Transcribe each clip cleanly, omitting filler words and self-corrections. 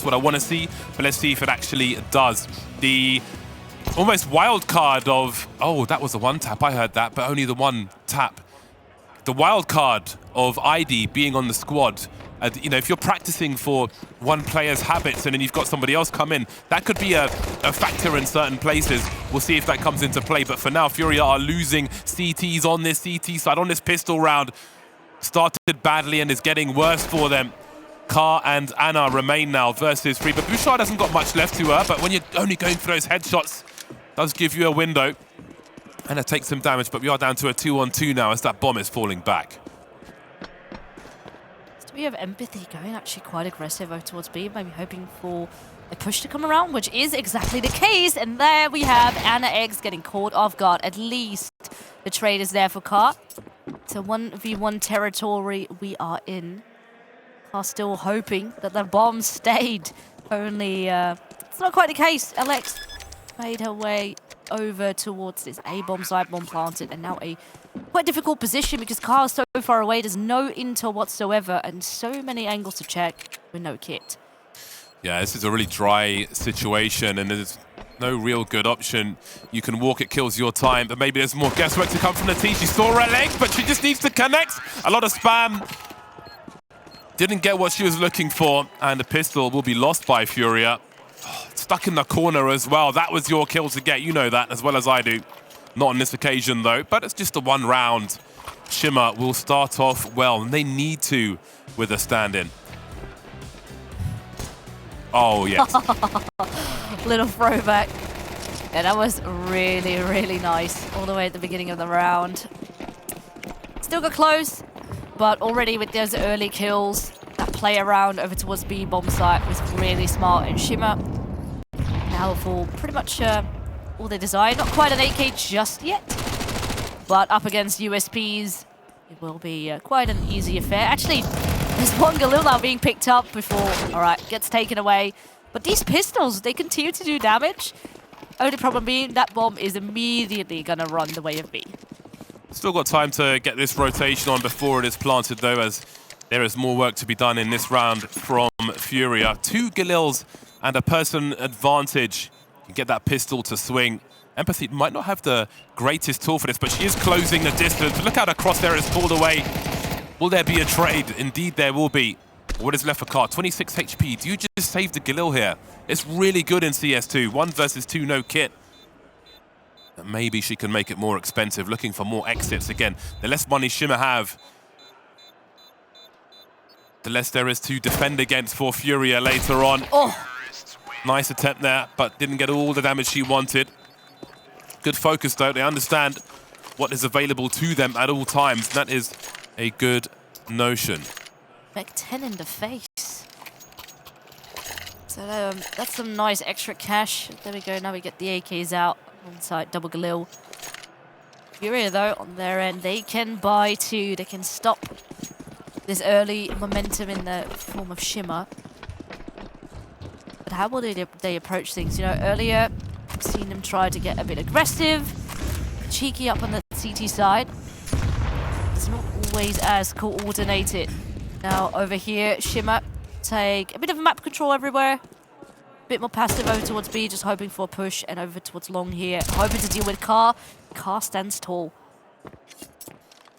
what I want to see, but let's see if it actually does. The almost wild card of, oh, that was the one tap, I heard that, but only the one tap. The wild card of ID being on the squad, you know, if you're practicing for one player's habits and then you've got somebody else come in, that could be a factor in certain places. We'll see if that comes into play, but for now, FURIA are losing CTs on this CT side, on this pistol round. Started badly and is getting worse for them. Ka and Anna remain now versus 3, but Bouchard hasn't got much left to her, but when you're only going for those headshots, does give you a window. And it takes some damage, but we are down to a 2-on-2 now as that bomb is falling back. So we have Empathy going actually quite aggressive over towards B, maybe hoping for a push to come around, which is exactly the case. And there we have Anna Eggs getting caught off guard. At least the trade is there for Ka. So 1v1 territory we are in. Ka still hoping that the bomb stayed. Only, it's not quite the case. Alex made her way over towards this A-bomb side, bomb planted, and now a quite difficult position because Ka is so far away. There's no intel whatsoever and so many angles to check with no kit. Yeah, this is a really dry situation and there's no real good option. You can walk, it kills your time, but maybe there's more guesswork to come from the T. She saw her legs, but she just needs to connect. A lot of spam. Didn't get what she was looking for, and the pistol will be lost by FURIA. Stuck in the corner as well. That was your kill to get. You know that as well as I do. Not on this occasion, though, but it's just a one round. Shimmer will start off well, and they need to with a stand-in. Oh, yes. Little throwback. Yeah, that was really, really nice. All the way at the beginning of the round. Still got close, but already with those early kills, that play around over towards B bomb site was really smart. And Shimmer now for pretty much all they desire. Not quite an AK just yet, but up against USPs, it will be quite an easy affair. Actually, there's one Galil now being picked up before, all right, gets taken away. But these pistols, they continue to do damage. Only problem being that bomb is immediately gonna run the way of B. Still got time to get this rotation on before it is planted, though, as there is more work to be done in this round from FURIA. 2 Galils and a person advantage. You get that pistol to swing. Empathy might not have the greatest tool for this, but she is closing the distance. Look how the crosshair is pulled away. Will there be a trade? Indeed, there will be. What is left for Ka? 26 HP. Do you just save the Galil here? It's really good in CS2. 1 versus 2, no kit. Maybe she can make it more expensive, looking for more exits. Again, the less money Shimmer have, the less there is to defend against for FURIA later on. Oh, nice attempt there, but didn't get all the damage she wanted. Good focus, though. They understand what is available to them at all times. That is a good notion. back 10 in the face. So that's some nice extra cash. There we go. Now we get the AKs out. Alongside double Galil. FURIA, though, on their end, they can buy 2. They can stop this momentum in the form of Shimmer. But how will they approach things? You know, earlier, I've seen them try to get a bit aggressive, cheeky up on the CT side. It's not always as coordinated. Now, over here, Shimmer take a bit of map control everywhere. Bit more passive over towards B, just hoping for a push, and over towards long here, hoping to deal with Ka. Ka stands tall.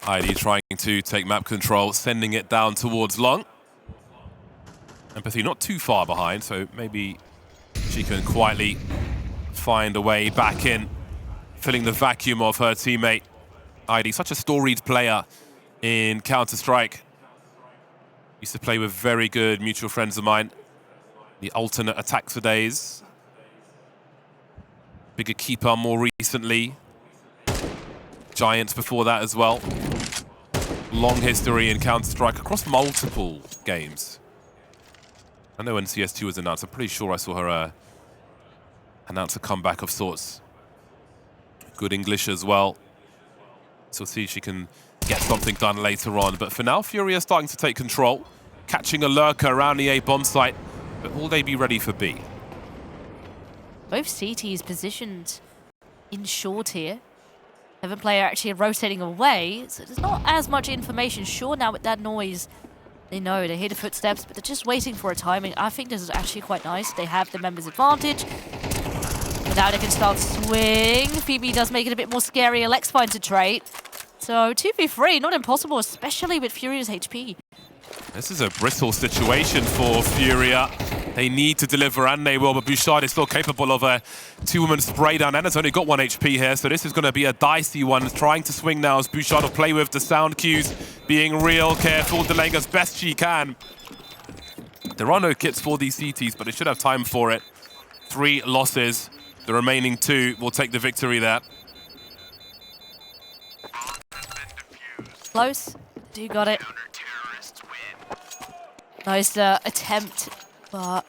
ID trying to take map control, sending it down towards long. Empathy not too far behind, so maybe she can quietly find a way back in, filling the vacuum of her teammate. ID, such a storied player in Counter-Strike. Used to play with very good mutual friends of mine. The alternate attacks for days. Bigger keeper more recently. Giants before that as well. Long history in Counter-Strike across multiple games. I know when CS2 was announced, I'm pretty sure I saw her announce a comeback of sorts. Good English as well. So we'll see if she can get something done later on. But for now, FURIA starting to take control. Catching a lurker around the A bomb site. But will they be ready for B? Both CTs positioned in short here. Heaven player actually rotating away, so there's not as much information. Sure, now with that noise They know, they hear the footsteps, but they're just waiting for a timing. I think this is actually quite nice. They have the members' advantage. But now they can start to swing. Phoebe does make it a bit more scary. Alex finds a trade. So 2v3, not impossible, especially with Furia's HP. This is a brittle situation for Furia. They need to deliver, and they will, but Bouchard is still capable of a two-woman spray down, and has only got 1 HP here, so this is going to be a dicey one. Trying to swing now as Bouchard will play with the sound cues, being real careful, delaying as best she can. There are no kits for these CTs, but they should have time for it. 3 losses. The remaining 2 will take the victory there. Close. Do got it. Nice attempt, but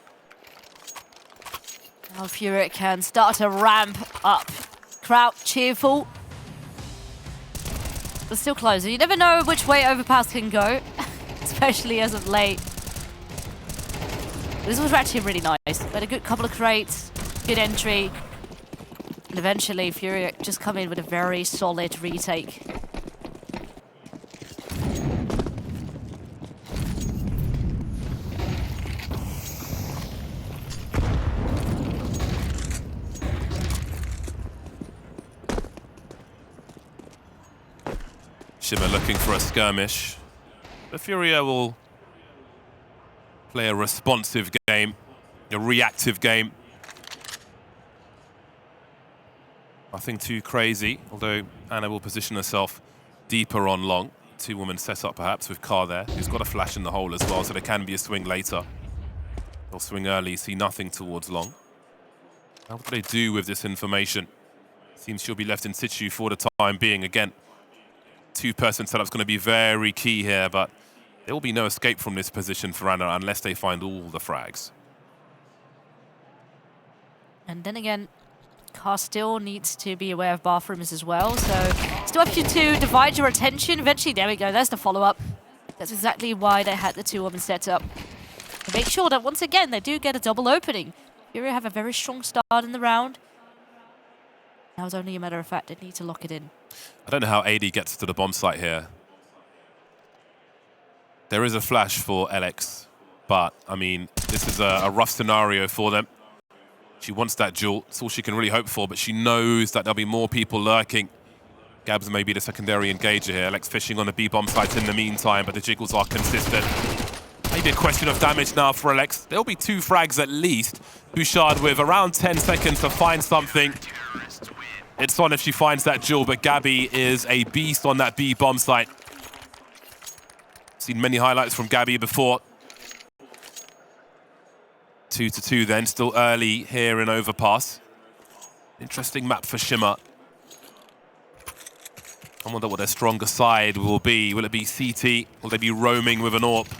now Furia can start to ramp up. Crowd cheerful, but still close. You never know which way Overpass can go, especially as of late. This was actually really nice. We had a good couple of crates, good entry, and eventually Furia just come in with a very solid retake. Shimmer looking for a skirmish. But Furia will play a responsive game, a reactive game. Nothing too crazy, although Anna will position herself deeper on long. 2-woman setup perhaps with Car there, who's got a flash in the hole as well, so there can be a swing later. They'll swing early, see nothing towards long. How do they do with this information? Seems she'll be left in situ for the time being. Again, 2-person setup's going to be very key here, but there will be no escape from this position for Anna unless they find all the frags. And then again, Car still needs to be aware of bathrooms as well, so still up to you to divide your attention. Eventually, there we go, there's the follow-up. That's exactly why they had the 2-woman setup. To make sure that, once again, they do get a double opening. Furia have a very strong start in the round. Now it's only a matter of fact they need to lock it in. I don't know how AD gets to the bomb site here. There is a flash for LX, but, I mean, this is a rough scenario for them. She wants that duel. It's all she can really hope for, but she knows that there'll be more people lurking. Gabs may be the secondary engager here. LX fishing on the B bomb site in the meantime, but the jiggles are consistent. Maybe a question of damage now for LX. There'll be 2 frags at least. Bouchard with around 10 seconds to find something. It's on if she finds that duel, but Gabby is a beast on that B bomb site. Seen many highlights from Gabby before. 2-2 then, still early here in Overpass. Interesting map for Shimmer. I wonder what their stronger side will be. Will it be CT? Will they be roaming with an AWP?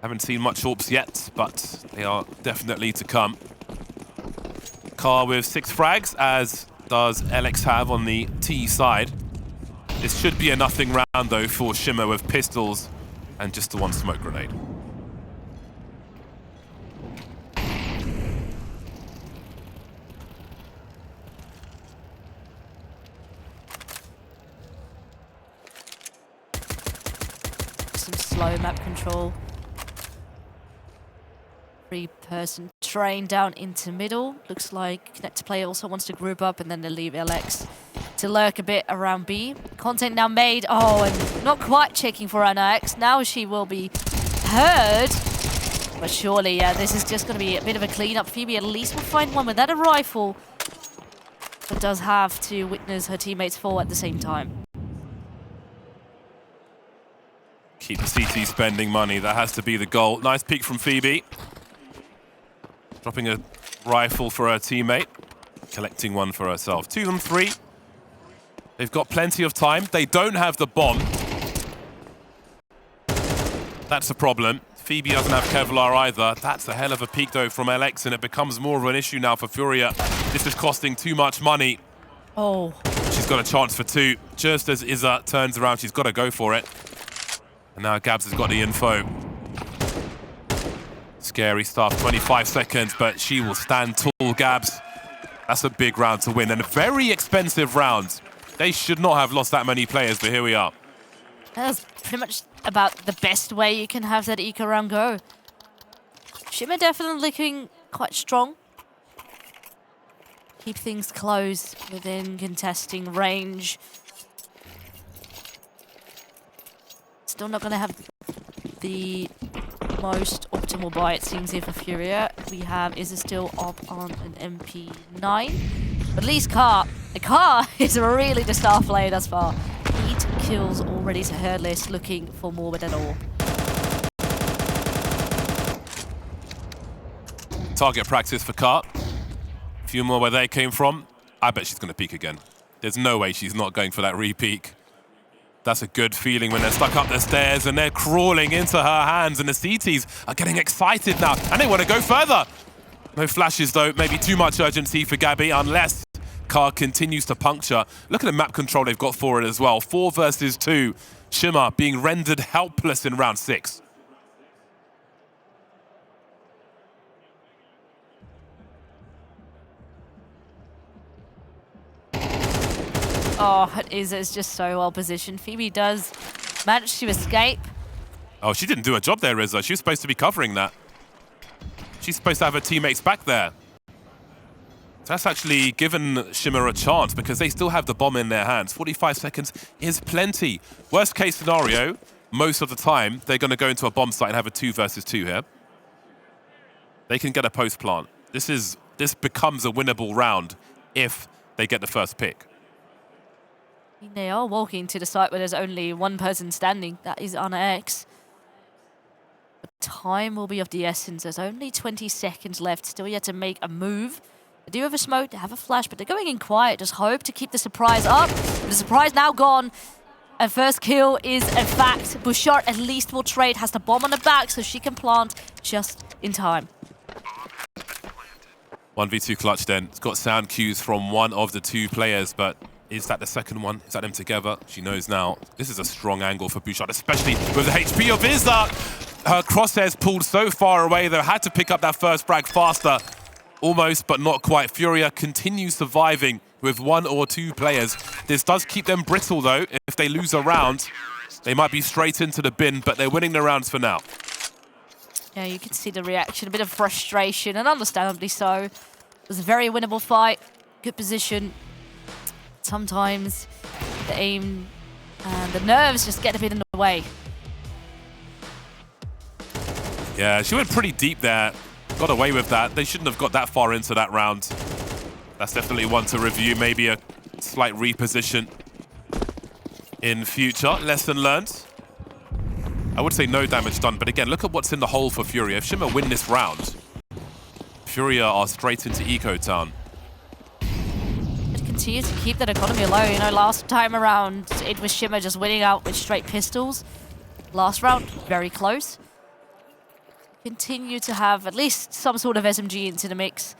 Haven't seen much AWPs yet, but they are definitely to come. Car with 6 frags, as does LX have on the T side. This should be a nothing round, though, for Shimmer with pistols and just the 1 smoke grenade. Some slow map control. 3-person train down into middle. Looks like Connect Play also wants to group up, and then they leave LX to lurk a bit around B. Content now made. Oh, and not quite checking for Anna X. Now she will be heard. But surely, yeah, this is just going to be a bit of a cleanup. Phoebe at least will find one without a rifle, but does have to witness her teammates fall at the same time. Keep the CT spending money. That has to be the goal. Nice peek from Phoebe. Dropping a rifle for her teammate. Collecting one for herself. 2 and 3. They've got plenty of time. They don't have the bomb. That's a problem. Phoebe doesn't have Kevlar either. That's a hell of a peek, though, from LX, and it becomes more of an issue now for Furia. This is costing too much money. Oh. She's got a chance for 2. Just as Iza turns around, she's got to go for it. And now Gabs has got the info. Scary stuff, 25 seconds, but she will stand tall, Gabs. That's a big round to win, and a very expensive round. They should not have lost that many players, but here we are. That's pretty much about the best way you can have that eco round go. Shimmer definitely looking quite strong. Keep things close within contesting range. Still not going to have the most optimal buy, it seems, here for FURIA. We have Is still up on an MP9. But at least the car is really the star player thus far. 8 kills already to her list, looking for more with it all. Target practice for Kat. A few more where they came from. I bet she's going to peek again. There's no way she's not going for that re-peek. That's a good feeling when they're stuck up the stairs and they're crawling into her hands, and the CTs are getting excited now and they want to go further. No flashes though, maybe too much urgency for Gabby unless Car continues to puncture. Look at the map control they've got for it as well. 4 versus 2. Shimmer being rendered helpless in round 6. Oh, it's just so well positioned. Phoebe does manage to escape. Oh, she didn't do a job there, Rizza. She was supposed to be covering that. She's supposed to have her teammates back there. So that's actually given Shimmer a chance because they still have the bomb in their hands. 45 seconds is plenty. Worst case scenario, most of the time, they're going to go into a bomb site and have a 2 versus 2 here. They can get a post plant. This becomes a winnable round if they get the first pick. They are walking to the site where there's only one person standing. That is Anna X. The time will be of the essence. There's only 20 seconds left. Still yet to make a move. They do have a smoke, they have a flash, but they're going in quiet. Just hope to keep the surprise up. But the surprise now gone. And first kill is a fact. Bouchard at least will trade. Has the bomb on the back so she can plant just in time. 1v2 clutch then. It's got sound cues from one of the 2 players, but is that the second one? Is that them together? She knows now. This is a strong angle for Bouchard, especially with the HP of Izza. Her crosshairs pulled so far away, though. Had to pick up that first frag faster. Almost, but not quite. FURIA continues surviving with 1 or 2 players. This does keep them brittle, though. If they lose a round, they might be straight into the bin, but they're winning the rounds for now. Yeah, you can see the reaction, a bit of frustration, and understandably so. It was a very winnable fight. Good position. Sometimes the aim and the nerves just get a bit in the way. Yeah, she went pretty deep there. Got away with that. They shouldn't have got that far into that round. That's definitely one to review. Maybe a slight reposition in future. Lesson learned. I would say no damage done, but again, look at what's in the hole for FURIA. If Shimmer win this round, FURIA are straight into Eco Town. Continue to keep that economy low. You know, last time around, it was Shimmer just winning out with straight pistols. Last round, very close. Continue to have at least some sort of SMG into the mix.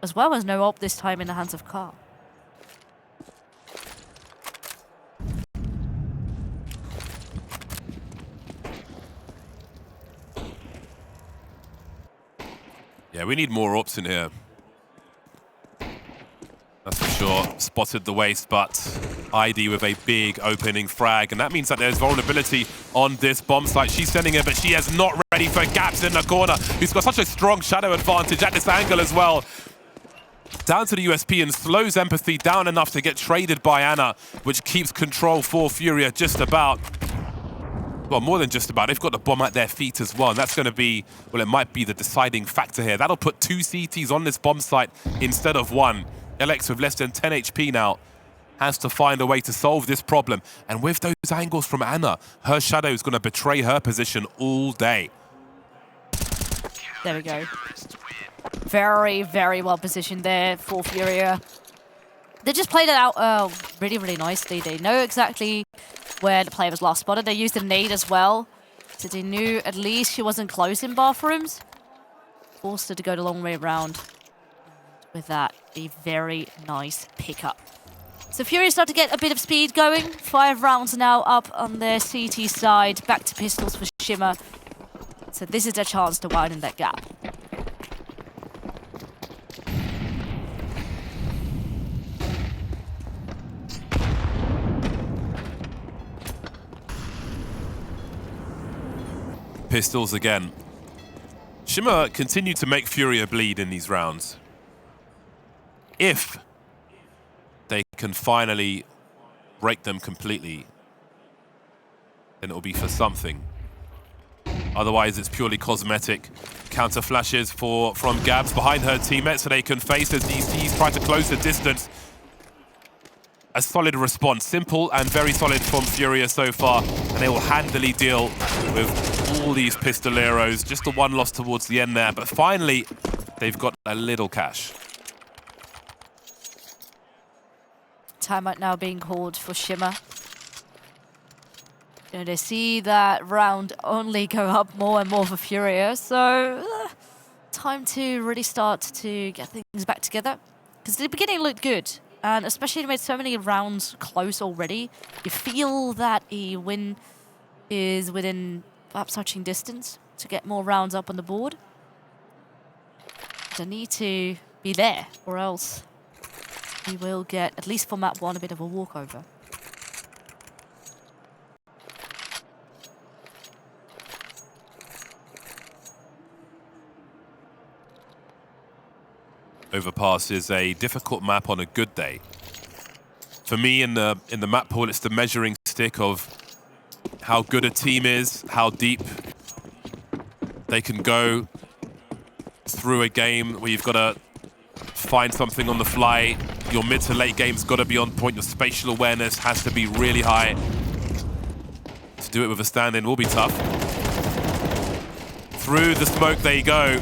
As well as no op this time in the hands of Car. Yeah, we need more ops in here. That's for sure. Spotted the waist, but ID with a big opening frag. And that means that there's vulnerability on this bomb site. She's sending it, but she is not ready for gaps in the corner, who's got such a strong shadow advantage at this angle as well. Down to the USP and slows Empathy down enough to get traded by Anna, which keeps control for FURIA just about. Well, more than just about. They've got the bomb at their feet as well. And that's going to be, well, it might be the deciding factor here. That'll put 2 CTs on this bomb site instead of 1. LX with less than 10 HP now has to find a way to solve this problem. And with those angles from Anna, her shadow is going to betray her position all day. There we go. Very, very well positioned there for FURIA. They just played it out really, really nicely. They know exactly where the player was last spotted. They used a nade as well. So they knew at least she wasn't close in bathrooms. Forced her to go the long way around. With that, a very nice pickup. So FURIA start to get a bit of speed going. 5 rounds now up on their CT side. Back to pistols for Shimmer. So this is their chance to widen that gap. pistols again. Shimmer continue to make FURIA bleed in these rounds. If they can finally break them completely, then it will be for something. Otherwise, it's purely cosmetic. Counter flashes from Gabs behind her teammates so they can face as DCs try to close the distance. A solid response, simple and very solid from FURIA so far, and they will handily deal with all these pistoleros. Just the one loss towards the end there, but finally, they've got a little cash. Timeout now being called for Shimmer. You know, they see that round only go up more and more for FURIA, so time to really start to get things back together. Because the beginning looked good, and especially they made so many rounds close already. You feel that a win is within perhaps touching distance to get more rounds up on the board. They need to be there, or else we will get, at least for map 1, a bit of a walkover. Overpass is a difficult map on a good day. For me, in the map pool, it's the measuring stick of how good a team is, how deep they can go through a game where you've got to find something on the fly. Your mid to late game's got to be on point. Your spatial awareness has to be really high. To do it with a stand-in will be tough. Through the smoke they go.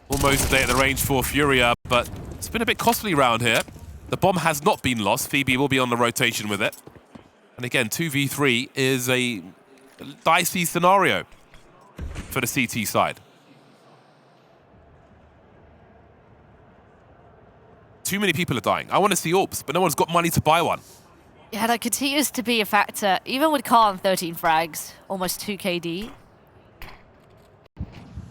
Almost stay at the range for FURIA, but it's been a bit costly round here. The bomb has not been lost. Phoebe will be on the rotation with it. And again, 2v3 is a dicey scenario for the CT side. Too many people are dying. I want to see orbs, but no one's got money to buy one. Yeah, that continues to be a factor. Even with Khan 13 frags, almost 2 KD.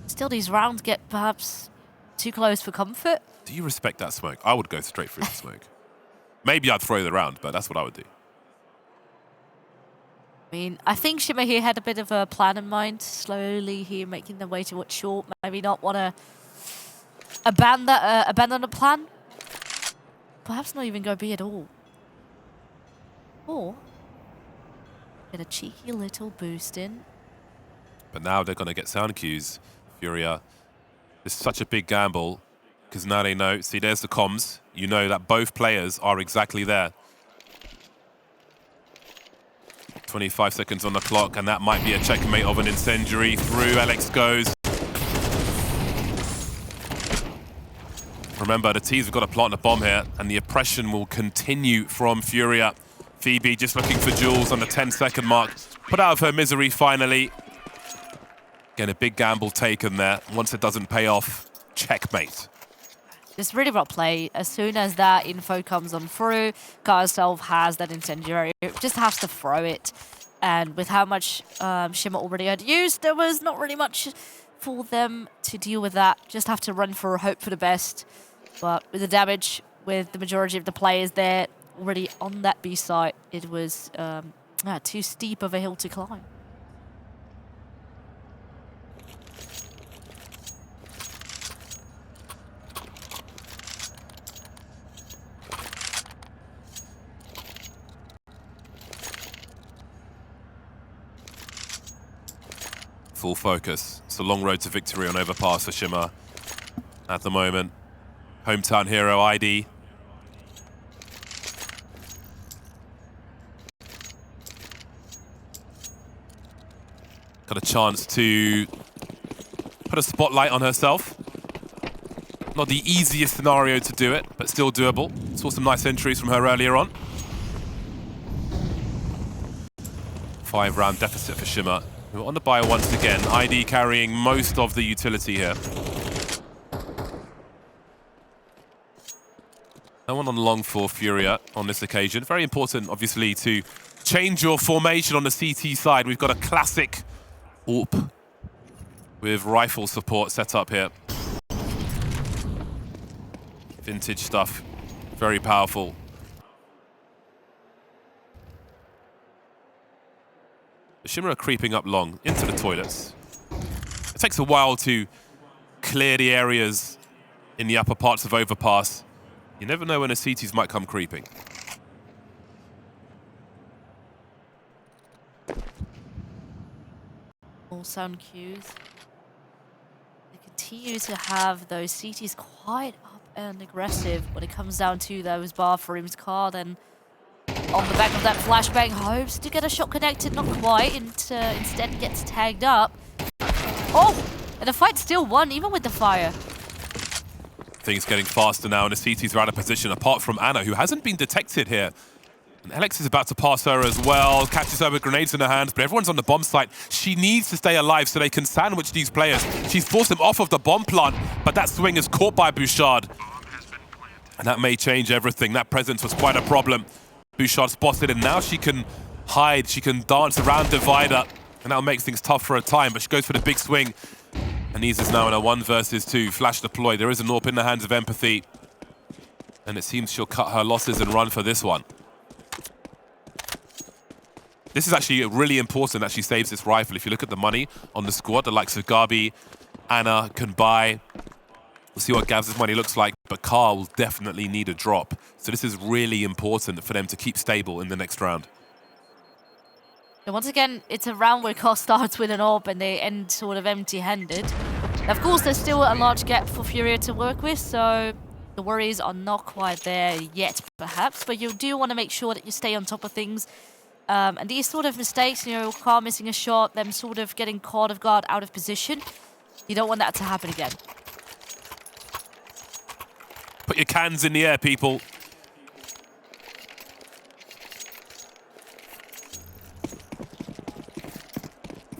Still, these rounds get perhaps too close for comfort. Do you respect that smoke? I would go straight through the smoke. Maybe I'd throw the round, but that's what I would do. I mean, I think Shimmer here had a bit of a plan in mind. Slowly here making their way towards short. Maybe not want to abandon the plan. Perhaps not even go B at all. Or get a cheeky little boost in. But now they're going to get sound cues. FURIA. It's such a big gamble because now they know. See, there's the comms. You know that both players are exactly there. 25 seconds on the clock, and that might be a checkmate of an incendiary. Through Alex goes. Remember, the teams have got to plant a bomb here, and the oppression will continue from FURIA. Phoebe just looking for Jules on the 10-second mark. Put out of her misery finally. Again, a big gamble taken there. Once it doesn't pay off, checkmate. It's really well played. As soon as that info comes on through, kaahSENSEI has that incendiary. Just has to throw it. And with how much Shimmer already had used, there was not really much for them to deal with that. Just have to run for hope for the best. But with the damage, with the majority of the players there already on that B site, it was too steep of a hill to climb. Full focus. It's a long road to victory on Overpass for Shimmer at the moment. Hometown hero ID. Got a chance to put a spotlight on herself. Not the easiest scenario to do it, but still doable. Saw some nice entries from her earlier on. 5-round deficit for Shimmer. We're on the buy once again. ID carrying most of the utility here. No one on long for FURIA on this occasion. Very important, obviously, to change your formation on the CT side. We've got a classic AWP with rifle support set up here. Vintage stuff. Very powerful. Shimmer are creeping up long into the toilets. It takes a while to clear the areas in the upper parts of Overpass. You never know when a CTs might come creeping. All sound cues. They continue to have those CTs quite up and aggressive when it comes down to those bathrooms. Car then on the back of that flashbang hopes to get a shot connected, not quite, and instead gets tagged up. Oh, and the fight's still won, even with the fire. Things getting faster now, and the CTs are out of position, apart from Anna, who hasn't been detected here. And Alex is about to pass her as well, catches her with grenades in her hands, but everyone's on the bomb site. She needs to stay alive so they can sandwich these players. She's forced them off of the bomb plant, but that swing is caught by Bouchard. And that may change everything. That presence was quite a problem. Bouchard spotted, and now she can hide, she can dance around Divider, and that'll make things tough for a time, but she goes for the big swing. Anis is now in a 1 versus 2, flash deploy. There is an AWP in the hands of Empathy, and it seems she'll cut her losses and run for this one. This is actually really important that she saves this rifle. If you look at the money on the squad, the likes of Gabi, Anna can buy. We'll see what Gavs' money looks like, but Carl will definitely need a drop. So this is really important for them to keep stable in the next round. And once again, it's a round where Carl starts with an AWP and they end sort of empty-handed. Of course, there's still a large gap for FURIA to work with, so the worries are not quite there yet, perhaps. But you do want to make sure that you stay on top of things. And these sort of mistakes, you know, Carl missing a shot, them sort of getting caught off guard out of position, you don't want that to happen again. Put your cans in the air, people.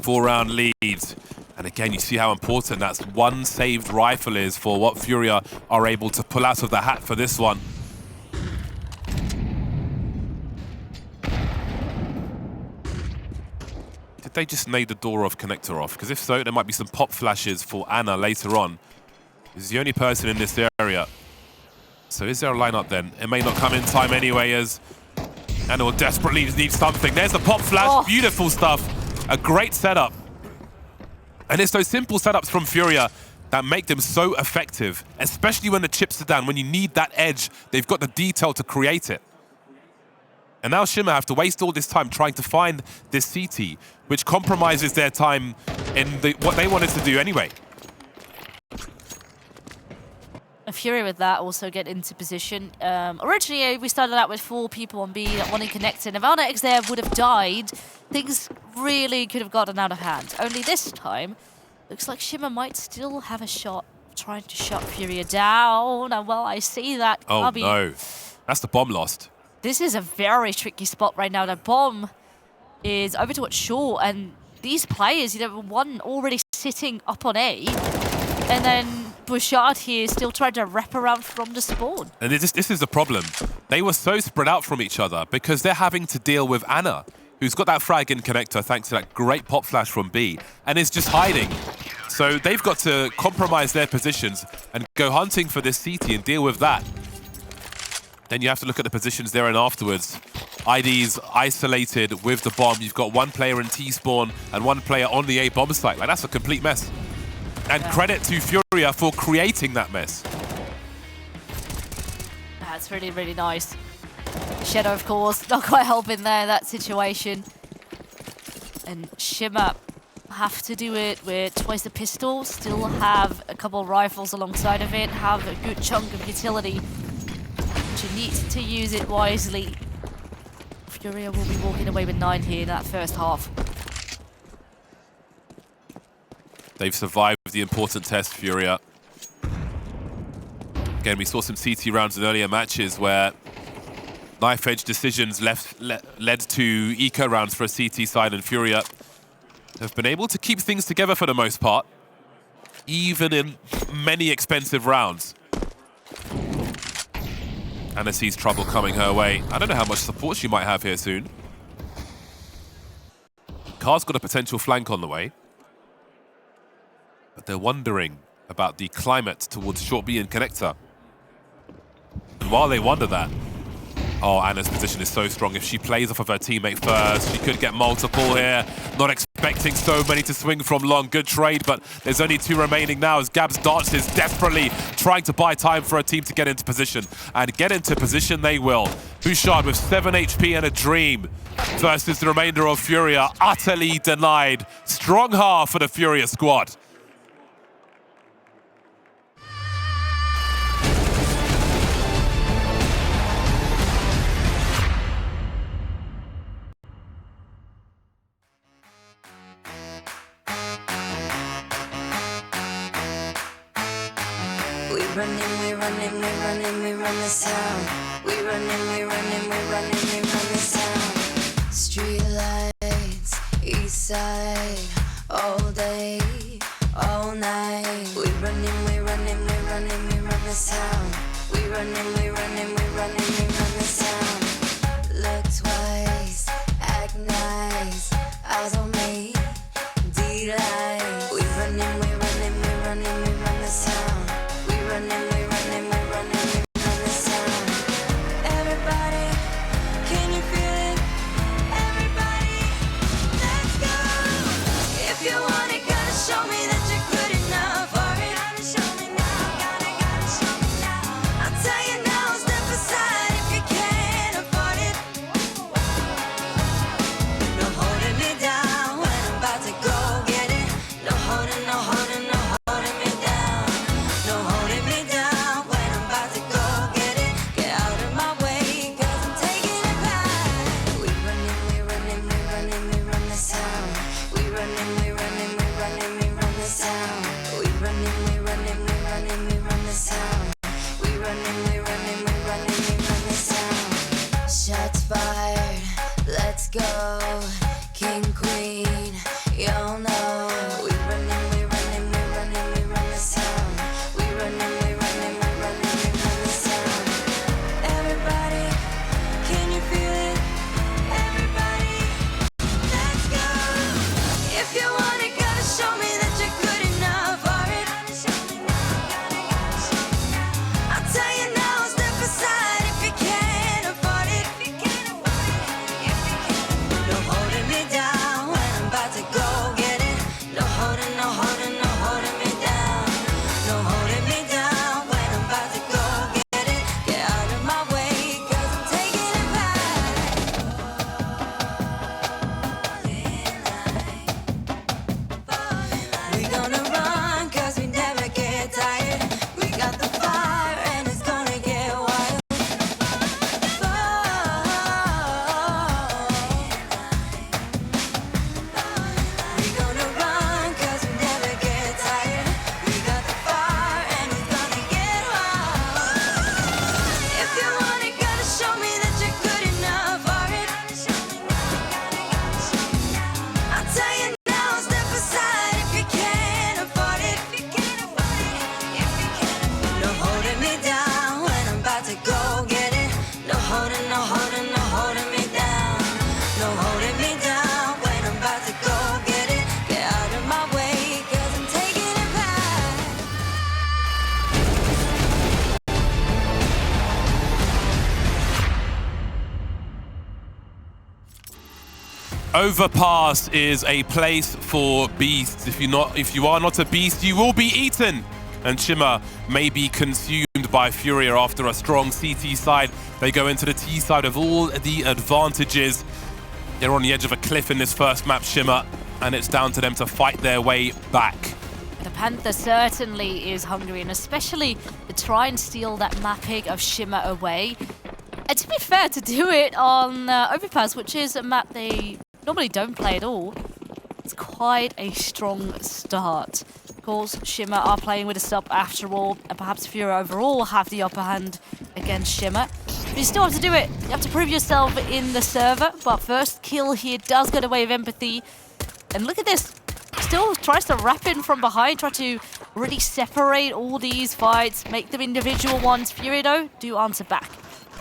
Four-round leads. And again, you see how important that one saved rifle is for what FURIA are able to pull out of the hat for this one. Did they just nade the door off, connector off? Because if so, there might be some pop flashes for Anna later on. He's the only person in this area. So is there a lineup then? It may not come in time anyway, as Anna will desperately need something. There's the pop flash, oh. Beautiful stuff. A great setup. And it's those simple setups from FURIA that make them so effective, especially when the chips are down. When you need that edge, they've got the detail to create it. And now Shimmer have to waste all this time trying to find this CT, which compromises their time in what they wanted to do anyway. And FURIA with that also get into position. Originally, we started out with 4 people on B that wanted connected. If X there would have died, things really could have gotten out of hand. Only this time, looks like Shimmer might still have a shot trying to shut FURIA down. And well, I see that. Oh no, that's the bomb lost. This is a very tricky spot right now. The bomb is over towards shore, and these players, you know, one already sitting up on A, and then Bouchard here still trying to wrap around from the spawn. And this is the problem. They were so spread out from each other because they're having to deal with Anna, who's got that frag in connector thanks to that great pop flash from B, and is just hiding. So they've got to compromise their positions and go hunting for this CT and deal with that. Then you have to look at the positions there and afterwards. ID's isolated with the bomb. You've got one player in T-spawn and one player on the A bomb site. Like, that's a complete mess. And credit to FURIA for creating that mess. That's really, really nice. Shadow, of course, not quite helping there, that situation. And Shimmer have to do it with twice the pistol, still have a couple of rifles alongside of it, have a good chunk of utility. You need to use it wisely. FURIA will be walking away with 9 here in that first half. They've survived the important test, FURIA. Again, we saw some CT rounds in earlier matches where knife-edge decisions led to eco rounds for a CT side, and FURIA have been able to keep things together for the most part, even in many expensive rounds. Anna sees trouble coming her way. I don't know how much support she might have here soon. Car's got a potential flank on the way. But they're wondering about the climate towards short B and connector. And while they wonder that, Oh, Anna's position is so strong. If she plays off of her teammate first, she could get multiple here. Not expecting so many to swing from long. Good trade, but there's only 2 remaining now as Gabs Darts is desperately trying to buy time for a team to get into position. And get into position they will. Bouchard with 7 HP and a dream versus the remainder of FURIA, utterly denied. Strong half for the FURIA squad. We run this town. We run this town. Street lights, east side, all day, all night. We run this town. We run this town. Look twice, act nice, eyes on me, delight. We run this town. We run this town. Everybody, can you feel it? Everybody, let's go. If you want it, gotta show me that you're good enough for it. Gotta show me now, gotta show me now. I'll tell you now, step aside if you can't afford it. No holding me down when I'm about to go get it. No holding me down. No holding me down when I'm about to go get it. Get out of my way, 'cause I'm taking it back. We run this town. We run this town. We run this town. We run this town. Shots fired, let's go. King, queen, y'all know. We run this town. We run this town. Everybody, can you feel it? Everybody, let's go. If you want it, gotta show me that you're good enough for it. I'll tell you now, step aside if you can't afford it. No holding me down when I'm about to go get it. No holding me down. No holding me down when I'm about to go get it. Get out of my way, 'cause I'm taking it back. We gonna run 'cause we never get tired. We got the fire and it's gonna get wild. We gonna run 'cause we never get tired. We got the fire and it's gonna get wild. If you want it, gotta show me that you're good enough for it. I'll tell you now, step aside if you can't afford it. No holding me down when I'm about to go get it. No holding me down. No holding me down when I'm about to go get it. Get out of my way, 'cause I'm taking it back. Overpass is a place for beasts. If you are not a beast, you will be eaten. And Shimmer may be consumed by FURIA after a strong CT side. They go into the T side with all the advantages. They're on the edge of a cliff in this first map, Shimmer, and it's down to them to fight their way back. The Panther certainly is hungry, and especially to try and steal that map pick of Shimmer away. And to be fair, to do it on Overpass, which is a map they normally don't play at all, it's quite a strong start. Of course, Shimmer are playing with a sub after all, and perhaps FURIA overall have the upper hand against Shimmer. But you still have to do it. You have to prove yourself in the server. But first kill here does get away with empathy. And look at this. Still tries to wrap in from behind, try to really separate all these fights, make them individual ones. FURIA, though, do answer back.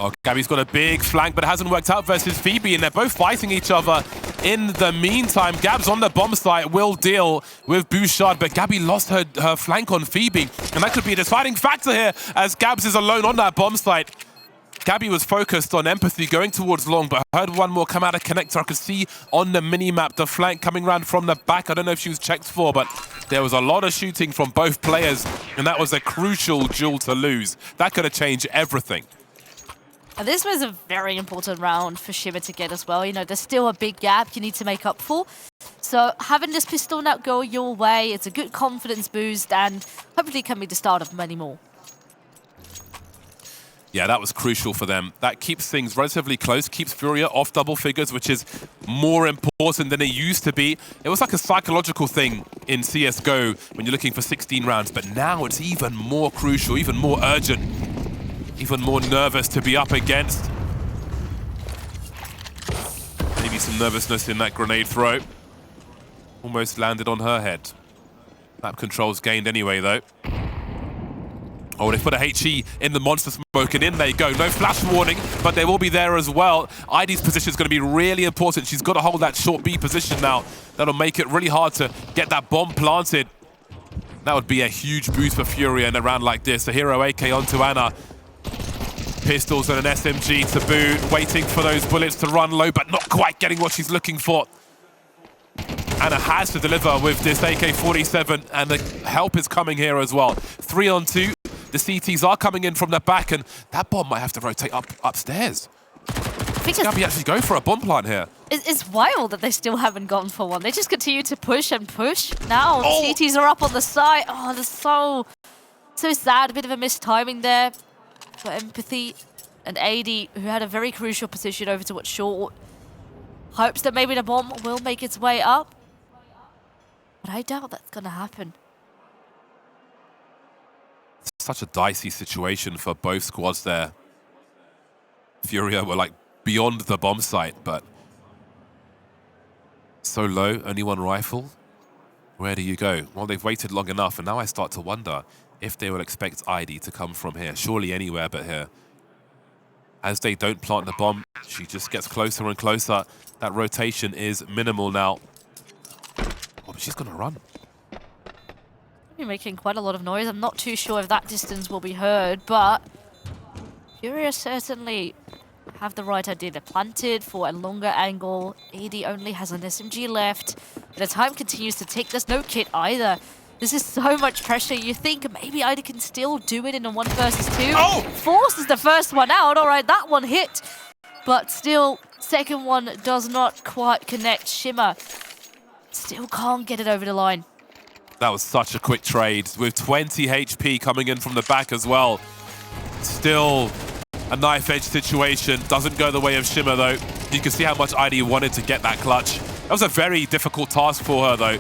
Oh, Gabby's got a big flank, but it hasn't worked out versus Phoebe, and they're both fighting each other. In the meantime, Gab's on the bomb site, will deal with Bouchard, but Gabby lost her flank on Phoebe, and that could be a deciding factor here as Gabs is alone on that bomb site. Gabby was focused on Empathy going towards long, but I heard one more come out of connector. I could see on the mini-map the flank coming around from the back. I don't know if she was checked for, but there was a lot of shooting from both players, and that was a crucial duel to lose. That could have changed everything. And this was a very important round for Shimmer to get as well. You know, there's still a big gap you need to make up for. So having this pistol now go your way, it's a good confidence boost, and hopefully can be the start of many more. Yeah, that was crucial for them. That keeps things relatively close, keeps FURIA off double figures, which is more important than it used to be. It was like a psychological thing in CSGO when you're looking for 16 rounds, but now it's even more crucial, even more urgent, even more nervous to be up against. Maybe some nervousness in that grenade throw. Almost landed on her head. Map controls gained anyway, though. Oh, they put a HE in the monster smoke, and in they go. No flash warning, but they will be there as well. ID's position is going to be really important. She's got to hold that short B position now. That'll make it really hard to get that bomb planted. That would be a huge boost for FURIA in a round like this. A hero AK onto Anna. Pistols and an SMG to boot, waiting for those bullets to run low, but not quite getting what she's looking for. Anna has to deliver with this AK-47, and the help is coming here as well. 3 on 2. The CTs are coming in from the back, and that bomb might have to rotate upstairs. Does Gabby actually go for a bomb plant here? It's wild that they still haven't gone for one. They just continue to push and push. Now CTs are up on the side. Oh, that's so sad. A bit of a missed timing there for Empathy. And AD, who had a very crucial position over towards short, hopes that maybe the bomb will make its way up. But I doubt that's going to happen. Such a dicey situation for both squads there. FURIA were like beyond the bomb site, but so low, only one rifle. Where do you go? Well, they've waited long enough, and now I start to wonder if they will expect ID to come from here. Surely anywhere but here. As they don't plant the bomb, she just gets closer and closer. That rotation is minimal now. Oh, but she's going to run. You're making quite a lot of noise. I'm not too sure if that distance will be heard, but FURIA certainly have the right idea. They're planted for a longer angle. AD only has an SMG left. The time continues to tick. There's no kit either. This is so much pressure. You think maybe ID can still do it in a 1 versus 2. Oh! Forces the first one out. All right, that one hit. But still, second one does not quite connect. Shimmer still can't get it over the line. That was such a quick trade with 20 HP coming in from the back as well. Still a knife edge situation. Doesn't go the way of Shimmer though. You can see how much ID wanted to get that clutch. That was a very difficult task for her though.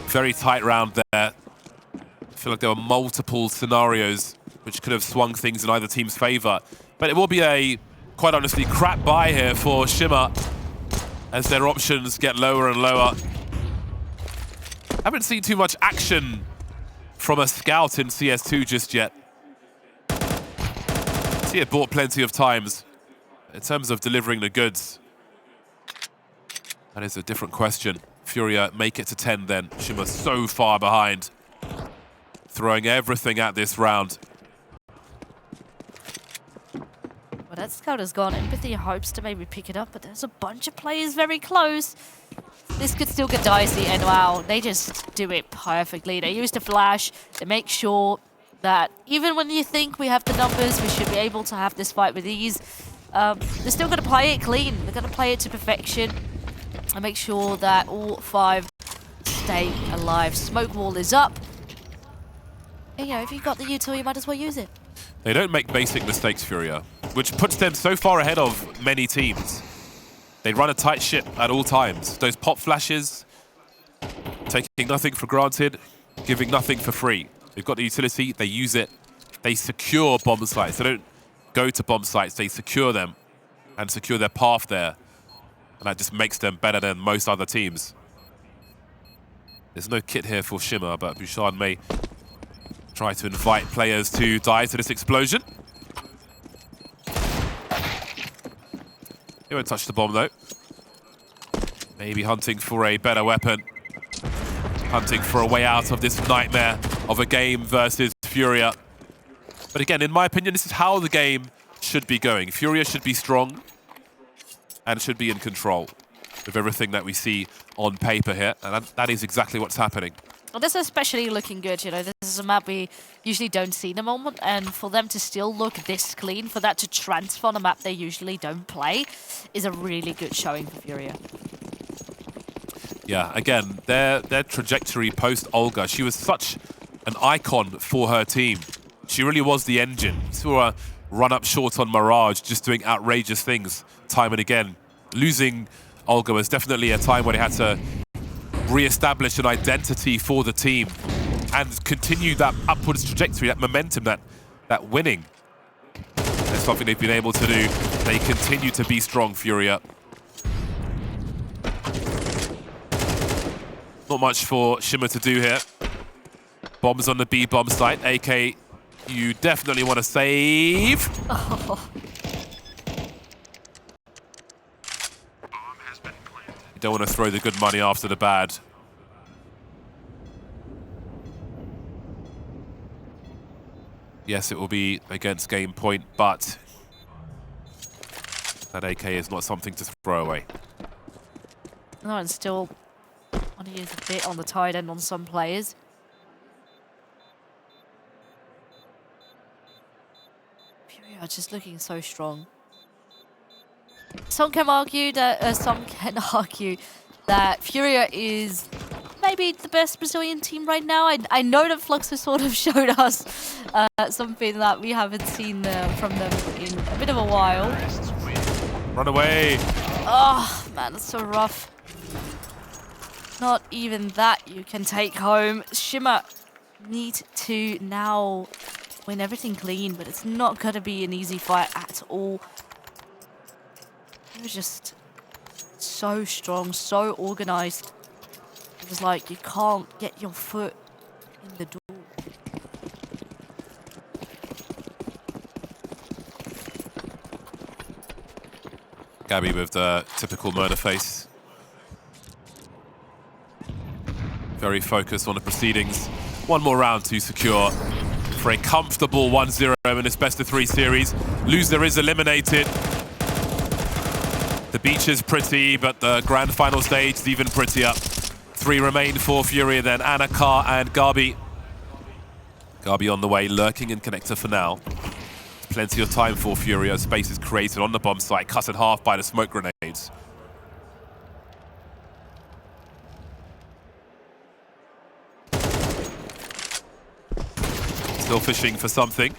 Very tight round there. I feel like there were multiple scenarios which could have swung things in either team's favor. But it will be a, quite honestly, crap buy here for Shimmer as their options get lower and lower. Haven't seen too much action from a scout in CS2 just yet. See it bought plenty of times. In terms of delivering the goods, that is a different question. FURIA make it to 10 then. Shimmer so far behind. Throwing everything at this round. Well, that scout is gone. Empathy hopes to maybe pick it up, but there's a bunch of players very close. This could still get dicey, and wow, they just do it perfectly. They use the flash. They make sure that even when you think we have the numbers, we should be able to have this fight with ease. They're still going to play it clean. They're going to play it to perfection and make sure that all 5 stay alive. Smoke wall is up. And, you know, if you've got the util, you might as well use it. They don't make basic mistakes, FURIA, which puts them so far ahead of many teams. They run a tight ship at all times. Those pop flashes, taking nothing for granted, giving nothing for free. They've got the utility, they use it. They secure bomb sites. They don't go to bomb sites, they secure them and secure their path there. And that just makes them better than most other teams. There's no kit here for Shimmer, but Bouchard may try to invite players to die to this explosion. He won't touch the bomb though. Maybe hunting for a better weapon. Hunting for a way out of this nightmare of a game versus FURIA. But again, in my opinion, this is how the game should be going. FURIA should be strong and should be in control of everything that we see on paper here. And that is exactly what's happening. Well, this is especially looking good, you know. This is a map we usually don't see in the moment, and for them to still look this clean, for that to transfer on a map they usually don't play, is a really good showing for FURIA. Yeah, again, their trajectory post-Olga, she was such an icon for her team. She really was the engine. You saw her run up short on Mirage, just doing outrageous things time and again. Losing Olga was definitely a time when they had to re-establish an identity for the team and continue that upwards trajectory, that momentum, that winning. That's something they've been able to do. They continue to be strong, FURIA. Not much for Shimmer to do here. Bombs on the B bomb site. AK, you definitely want to save. Oh. You don't want to throw the good money after the bad. Yes, it will be against game point, but that AK is not something to throw away. No, and still want to use a bit on the tight end on some players. FURIA are just looking so strong. Some can argue that FURIA is maybe the best Brazilian team right now. I know that Flux has sort of showed us something that we haven't seen from them in a bit of a while. Run away! Oh man, that's so rough. Not even that you can take home. Shimmer need to now win everything clean, but it's not going to be an easy fight at all. They're just so strong, so organized. It was like you can't get your foot in the door. Gabby with the typical murder face. Very focused on the proceedings. One more round to secure for a comfortable 1-0 in this best-of-3 series. Loser is eliminated. The beach is pretty, but the grand final stage is even prettier. 3 remain for FURIA then, Anna, Ka, and Gabi. Gabi on the way, lurking in connector for now. Plenty of time for FURIA. Space is created on the bomb site, cut in half by the smoke grenades. Still fishing for something.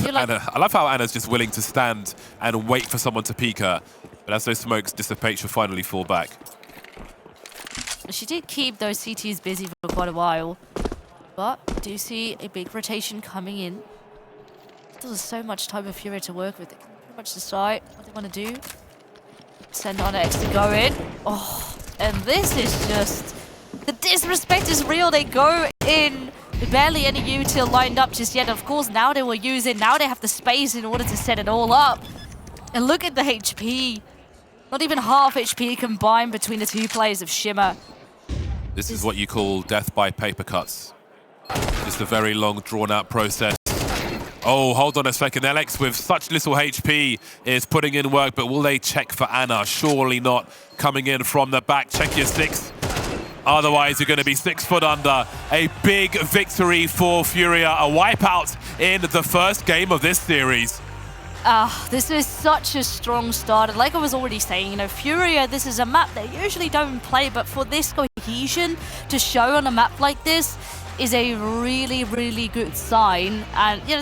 Anna, I love how Anna's just willing to stand and wait for someone to peek her. But as those smokes dissipate, she'll finally fall back. She did keep those CTs busy for quite a while. But do see a big rotation coming in. There's so much time for FURIA to work with. They can pretty much decide what they want to do. Send on X to go in. Oh, and this is just... The disrespect is real. They go in. Barely any util lined up just yet. Of course, now they will use it. Now they have the space in order to set it all up. And look at the HP. Not even half HP combined between the two players of Shimmer. This is what you call death by paper cuts. Just a very long, drawn-out process. Oh, hold on a second. LX with such little HP is putting in work, but will they check for Anna? Surely not. Coming in from the back. Check your 6. Otherwise, you're going to be 6 foot under. A big victory for FURIA. A wipeout in the first game of this series. This is such a strong start. And like I was already saying, you know, FURIA, this is a map they usually don't play, but for this cohesion to show on a map like this is a really, really good sign. And, you know,